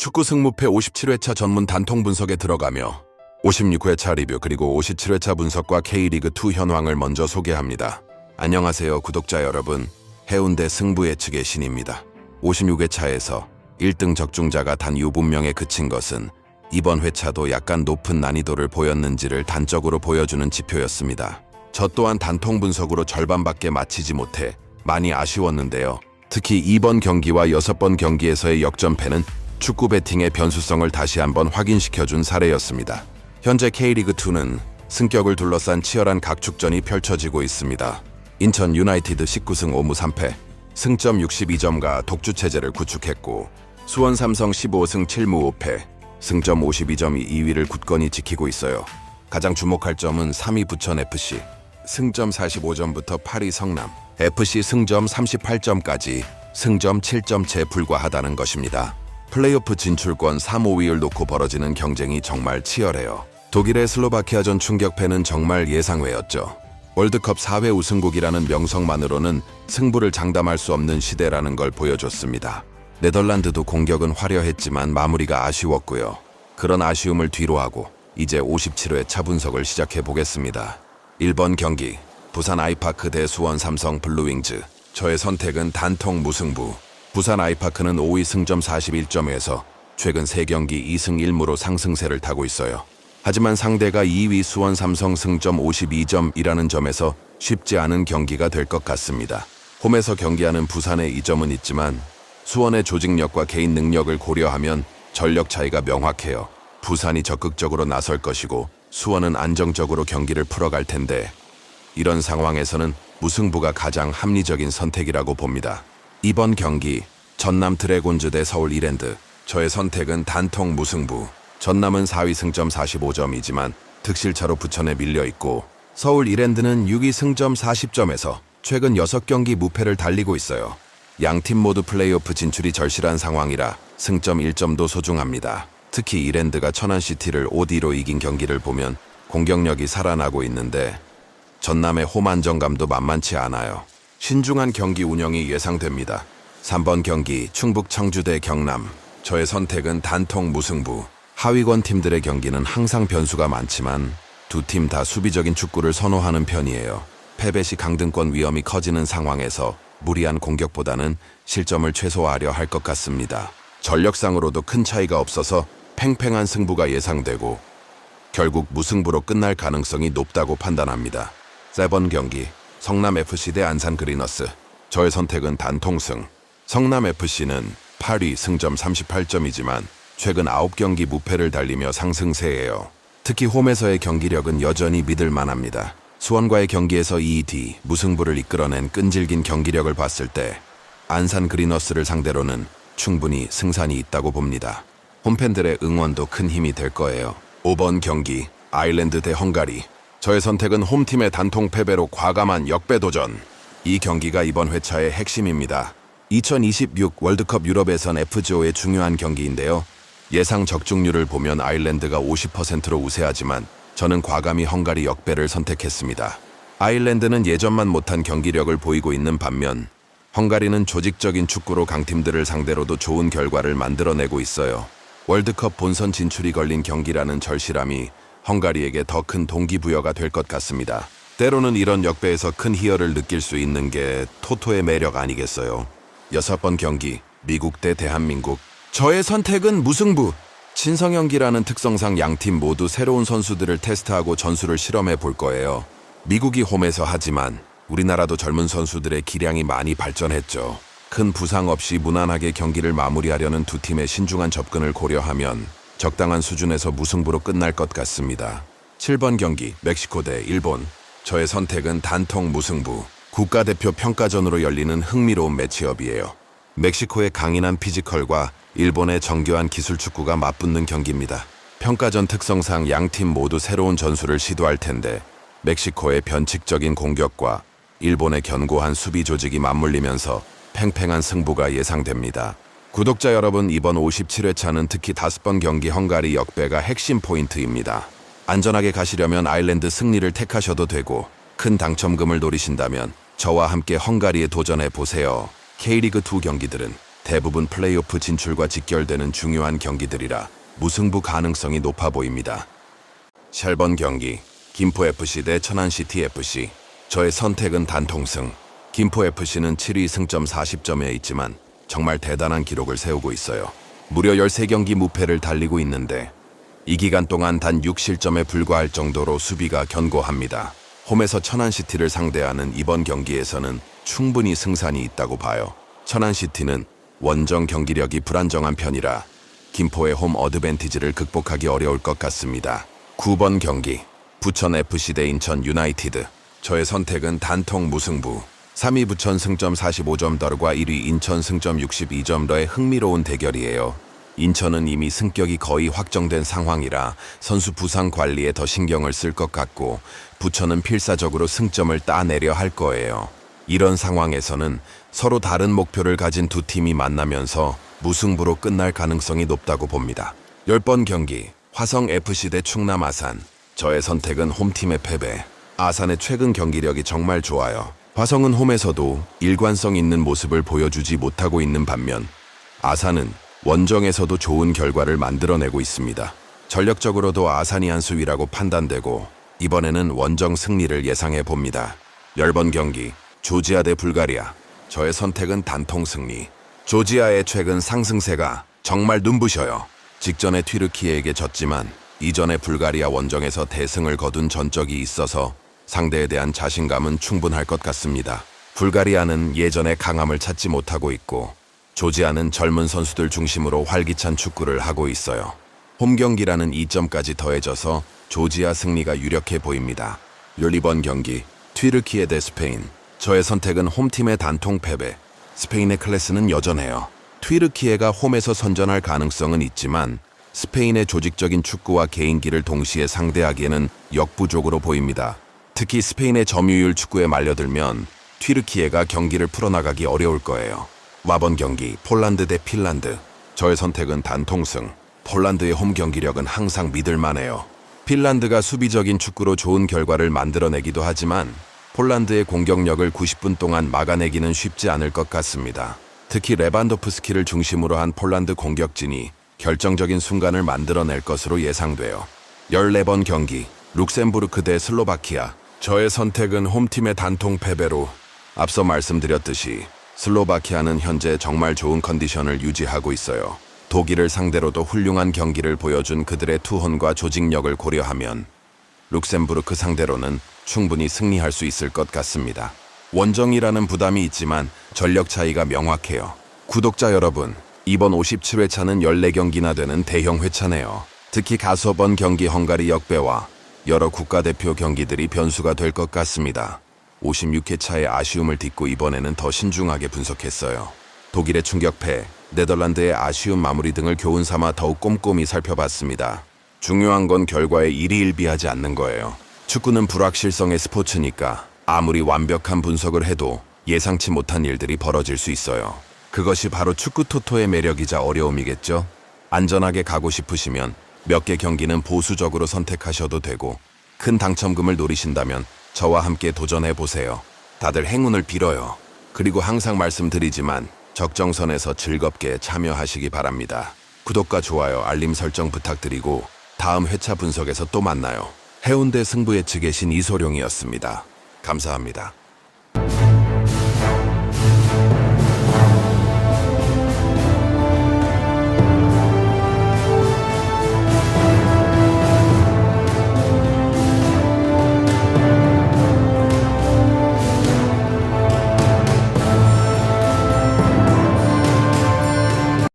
축구 승무패 57회차 전문 단통 분석에 들어가며 56회차 리뷰 그리고 57회차 분석과 K리그2 현황을 먼저 소개합니다. 안녕하세요 구독자 여러분, 해운대 승부 예측의 신입니다. 56회차에서 1등 적중자가 단 7명에 그친 것은 이번 회차도 약간 높은 난이도를 보였는지를 단적으로 보여주는 지표였습니다. 저 또한 단통 분석으로 절반밖에 마치지 못해 많이 아쉬웠는데요. 특히 이번 경기와 6번 경기에서의 역전패는 축구 배팅의 변수성을 다시 한번 확인시켜준 사례였습니다. 현재 K리그2는 승격을 둘러싼 치열한 각축전이 펼쳐지고 있습니다. 인천 유나이티드 19승 5무 3패, 승점 62점과 독주체제를 구축했고, 수원 삼성 15승 7무 5패, 승점 52점이 2위를 굳건히 지키고 있어요. 가장 주목할 점은 3위 부천FC, 승점 45점부터 8위 성남, FC 승점 38점까지 승점 7점째에 불과하다는 것입니다. 플레이오프 진출권 3, 5위를 놓고 벌어지는 경쟁이 정말 치열해요. 독일의 슬로바키아전 충격패는 정말 예상외였죠. 월드컵 4회 우승국이라는 명성만으로는 승부를 장담할 수 없는 시대라는 걸 보여줬습니다. 네덜란드도 공격은 화려했지만 마무리가 아쉬웠고요. 그런 아쉬움을 뒤로하고 이제 57회 차분석을 시작해 보겠습니다. 1번 경기, 부산 아이파크 대 수원 삼성 블루윙즈. 저의 선택은 단통 무승부. 부산 아이파크는 5위 승점 41점에서 최근 3경기 2승 1무로 상승세를 타고 있어요. 하지만 상대가 2위 수원 삼성 승점 52점이라는 점에서 쉽지 않은 경기가 될 것 같습니다. 홈에서 경기하는 부산의 이점은 있지만 수원의 조직력과 개인 능력을 고려하면 전력 차이가 명확해요. 부산이 적극적으로 나설 것이고 수원은 안정적으로 경기를 풀어갈 텐데, 이런 상황에서는 무승부가 가장 합리적인 선택이라고 봅니다. 이번 경기, 전남 드래곤즈 대 서울 이랜드. 저의 선택은 단통 무승부. 전남은 4위 승점 45점이지만 득실차로 부천에 밀려있고, 서울 이랜드는 6위 승점 40점에서 최근 6경기 무패를 달리고 있어요. 양팀 모두 플레이오프 진출이 절실한 상황이라 승점 1점도 소중합니다. 특히 이랜드가 천안시티를 5-2로 이긴 경기를 보면 공격력이 살아나고 있는데, 전남의 홈 안정감도 만만치 않아요. 신중한 경기 운영이 예상됩니다. 3번 경기, 충북 청주 대 경남. 저의 선택은 단통 무승부. 하위권 팀들의 경기는 항상 변수가 많지만 두 팀 다 수비적인 축구를 선호하는 편이에요. 패배 시 강등권 위험이 커지는 상황에서 무리한 공격보다는 실점을 최소화하려 할 것 같습니다. 전력상으로도 큰 차이가 없어서 팽팽한 승부가 예상되고 결국 무승부로 끝날 가능성이 높다고 판단합니다. 4번 경기, 성남FC 대 안산그리너스. 저의 선택은 단통승. 성남FC는 8위 승점 38점이지만 최근 9경기 무패를 달리며 상승세예요. 특히 홈에서의 경기력은 여전히 믿을 만합니다. 수원과의 경기에서 2-2 무승부를 이끌어낸 끈질긴 경기력을 봤을 때 안산 그리너스를 상대로는 충분히 승산이 있다고 봅니다. 홈팬들의 응원도 큰 힘이 될 거예요. 5번 경기, 아일랜드 대 헝가리. 저의 선택은 홈팀의 단통 패배로 과감한 역배 도전. 이 경기가 이번 회차의 핵심입니다. 2026 월드컵 유럽 예선 FGO의 중요한 경기인데요. 예상 적중률을 보면 아일랜드가 50%로 우세하지만 저는 과감히 헝가리 역배를 선택했습니다. 아일랜드는 예전만 못한 경기력을 보이고 있는 반면 헝가리는 조직적인 축구로 강팀들을 상대로도 좋은 결과를 만들어내고 있어요. 월드컵 본선 진출이 걸린 경기라는 절실함이 헝가리에게 더 큰 동기부여가 될 것 같습니다. 때로는 이런 역배에서 큰 희열을 느낄 수 있는 게 토토의 매력 아니겠어요? 6번 경기, 미국 대 대한민국. 저의 선택은 무승부. 친성형기라는 특성상 양팀 모두 새로운 선수들을 테스트하고 전술을 실험해 볼 거예요. 미국이 홈에서 하지만 우리나라도 젊은 선수들의 기량이 많이 발전했죠. 큰 부상 없이 무난하게 경기를 마무리하려는 두 팀의 신중한 접근을 고려하면 적당한 수준에서 무승부로 끝날 것 같습니다. 7번 경기, 멕시코 대 일본. 저의 선택은 단통 무승부. 국가대표 평가전으로 열리는 흥미로운 매치업이에요. 멕시코의 강인한 피지컬과 일본의 정교한 기술 축구가 맞붙는 경기입니다. 평가전 특성상 양팀 모두 새로운 전술을 시도할 텐데 멕시코의 변칙적인 공격과 일본의 견고한 수비 조직이 맞물리면서 팽팽한 승부가 예상됩니다. 구독자 여러분, 이번 57회차는 특히 5번 경기 헝가리 역배가 핵심 포인트입니다. 안전하게 가시려면 아일랜드 승리를 택하셔도 되고, 큰 당첨금을 노리신다면 저와 함께 헝가리에 도전해 보세요. K리그2 경기들은 대부분 플레이오프 진출과 직결되는 중요한 경기들이라 무승부 가능성이 높아 보입니다. 샬번 경기, 김포FC 대 천안CTFC. 저의 선택은 단통승. 김포FC는 7위 승점 40점에 있지만 정말 대단한 기록을 세우고 있어요. 무려 13경기 무패를 달리고 있는데 이 기간 동안 단 6실점에 불과할 정도로 수비가 견고합니다. 홈에서 천안CT를 상대하는 이번 경기에서는 충분히 승산이 있다고 봐요. 천안CT는 원정 경기력이 불안정한 편이라 김포의 홈 어드밴티지를 극복하기 어려울 것 같습니다. 9번 경기, 부천FC 대 인천 유나이티드. 저의 선택은 단통 무승부. 3위 부천 승점 45점 덜과 1위 인천 승점 62점 더의 흥미로운 대결이에요. 인천은 이미 승격이 거의 확정된 상황이라 선수 부상 관리에 더 신경을 쓸 것 같고 부천은 필사적으로 승점을 따내려 할 거예요. 이런 상황에서는 서로 다른 목표를 가진 두 팀이 만나면서 무승부로 끝날 가능성이 높다고 봅니다. 10번 경기, 화성FC 대 충남 아산. 저의 선택은 홈팀의 패배. 아산의 최근 경기력이 정말 좋아요. 화성은 홈에서도 일관성 있는 모습을 보여주지 못하고 있는 반면 아산은 원정에서도 좋은 결과를 만들어내고 있습니다. 전력적으로도 아산이 한 수위라고 판단되고 이번에는 원정 승리를 예상해 봅니다. 10번 경기, 조지아 대 불가리아. 저의 선택은 단통 승리. 조지아의 최근 상승세가 정말 눈부셔요. 직전에 튀르키예에게 졌지만 이전에 불가리아 원정에서 대승을 거둔 전적이 있어서 상대에 대한 자신감은 충분할 것 같습니다. 불가리아는 예전의 강함을 찾지 못하고 있고 조지아는 젊은 선수들 중심으로 활기찬 축구를 하고 있어요. 홈 경기라는 이점까지 더해져서 조지아 승리가 유력해 보입니다. 12번 경기, 튀르키예 대 스페인. 저의 선택은 홈팀의 단통 패배. 스페인의 클래스는 여전해요. 튀르키예가 홈에서 선전할 가능성은 있지만 스페인의 조직적인 축구와 개인기를 동시에 상대하기에는 역부족으로 보입니다. 특히 스페인의 점유율 축구에 말려들면 튀르키예가 경기를 풀어나가기 어려울 거예요. 와번 경기, 폴란드 대 핀란드. 저의 선택은 단통승. 폴란드의 홈 경기력은 항상 믿을만해요. 핀란드가 수비적인 축구로 좋은 결과를 만들어내기도 하지만 폴란드의 공격력을 90분 동안 막아내기는 쉽지 않을 것 같습니다. 특히 레반도프스키를 중심으로 한 폴란드 공격진이 결정적인 순간을 만들어낼 것으로 예상돼요. 14번 경기, 룩셈부르크 대 슬로바키아. 저의 선택은 홈팀의 단통 패배로 앞서 말씀드렸듯이 슬로바키아는 현재 정말 좋은 컨디션을 유지하고 있어요. 독일을 상대로도 훌륭한 경기를 보여준 그들의 투혼과 조직력을 고려하면 룩셈부르크 상대로는 충분히 승리할 수 있을 것 같습니다. 원정이라는 부담이 있지만 전력 차이가 명확해요. 구독자 여러분, 이번 57회차는 14경기나 되는 대형 회차네요. 특히 가서번 경기 헝가리 역배와 여러 국가대표 경기들이 변수가 될 것 같습니다. 56회차의 아쉬움을 딛고 이번에는 더 신중하게 분석했어요. 독일의 충격패, 네덜란드의 아쉬운 마무리 등을 교훈 삼아 더욱 꼼꼼히 살펴봤습니다. 중요한 건 결과에 일희일비하지 않는 거예요. 축구는 불확실성의 스포츠니까 아무리 완벽한 분석을 해도 예상치 못한 일들이 벌어질 수 있어요. 그것이 바로 축구 토토의 매력이자 어려움이겠죠? 안전하게 가고 싶으시면 몇 개 경기는 보수적으로 선택하셔도 되고 큰 당첨금을 노리신다면 저와 함께 도전해보세요. 다들 행운을 빌어요. 그리고 항상 말씀드리지만 적정선에서 즐겁게 참여하시기 바랍니다. 구독과 좋아요, 알림 설정 부탁드리고 다음 회차 분석에서 또 만나요. 해운대 승부 예측의 신 이소룡이었습니다. 감사합니다.